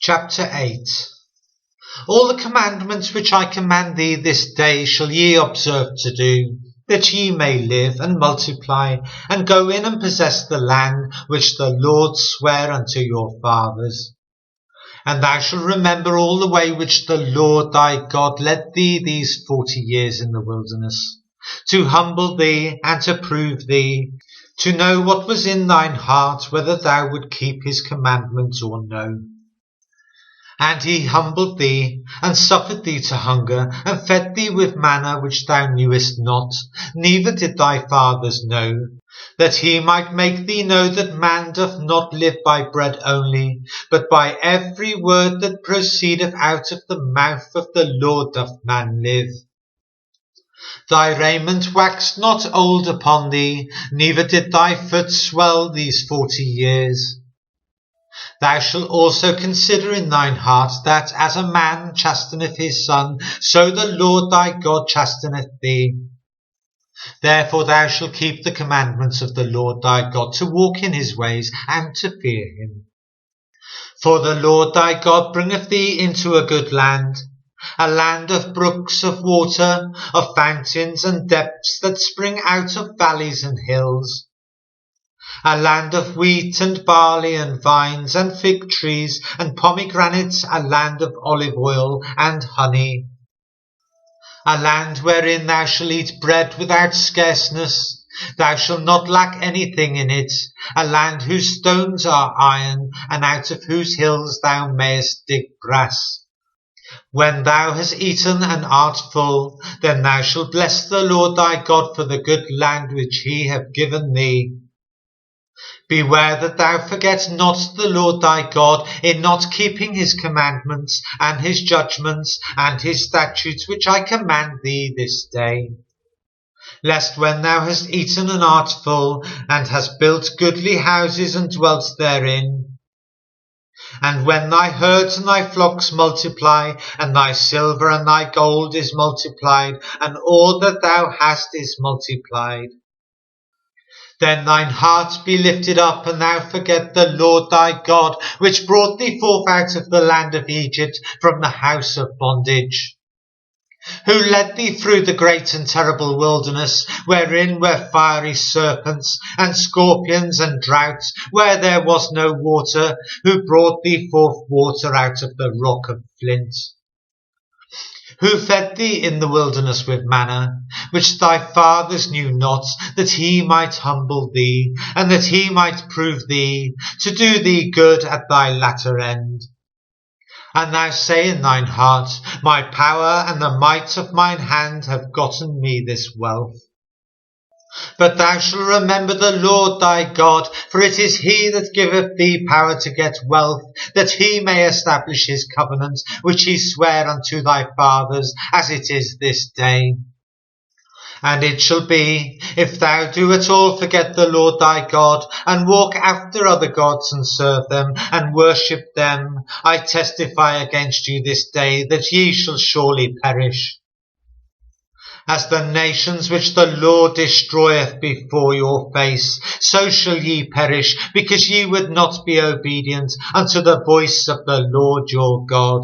Chapter 8. All the commandments which I command thee this day shall ye observe to do, that ye may live and multiply, and go in and possess the land which the Lord sware unto your fathers. And thou shalt remember all the way which the Lord thy God led thee these 40 years in the wilderness, to humble thee and to prove thee, to know what was in thine heart, whether thou would keep his commandments or no. And he humbled thee, and suffered thee to hunger, and fed thee with manna which thou knewest not, neither did thy fathers know, that he might make thee know that man doth not live by bread only, but by every word that proceedeth out of the mouth of the Lord doth man live. Thy raiment waxed not old upon thee, neither did thy foot swell these 40 years. Thou shalt also consider in thine heart that as a man chasteneth his son, so the Lord thy God chasteneth thee. Therefore thou shalt keep the commandments of the Lord thy God, to walk in his ways, and to fear him. For the Lord thy God bringeth thee into a good land, a land of brooks of water, of fountains and depths that spring out of valleys and hills, a land of wheat and barley and vines and fig trees and pomegranates, a land of olive oil and honey, a land wherein thou shalt eat bread without scarceness, thou shalt not lack anything in it, a land whose stones are iron, and out of whose hills thou mayest dig brass. When thou hast eaten and art full, then thou shalt bless the Lord thy God for the good land which he hath given thee. Beware that thou forget not the Lord thy God in not keeping his commandments and his judgments and his statutes which I command thee this day. Lest when thou hast eaten and art full, and hast built goodly houses and dwelt therein, and when thy herds and thy flocks multiply, and thy silver and thy gold is multiplied, and all that thou hast is multiplied, then thine heart be lifted up, and thou forget the Lord thy God, which brought thee forth out of the land of Egypt from the house of bondage, who led thee through the great and terrible wilderness, wherein were fiery serpents and scorpions and droughts, where there was no water, who brought thee forth water out of the rock of flint, who fed thee in the wilderness with manna, which thy fathers knew not, that he might humble thee, and that he might prove thee, to do thee good at thy latter end. And thou say in thine heart, my power and the might of mine hand have gotten me this wealth. But thou shalt remember the Lord thy God, for it is he that giveth thee power to get wealth, that he may establish his covenant, which he sware unto thy fathers, as it is this day. And it shall be, if thou do at all forget the Lord thy God, and walk after other gods, and serve them, and worship them, I testify against you this day, that ye shall surely perish. As the nations which the Lord destroyeth before your face, so shall ye perish, because ye would not be obedient unto the voice of the Lord your God.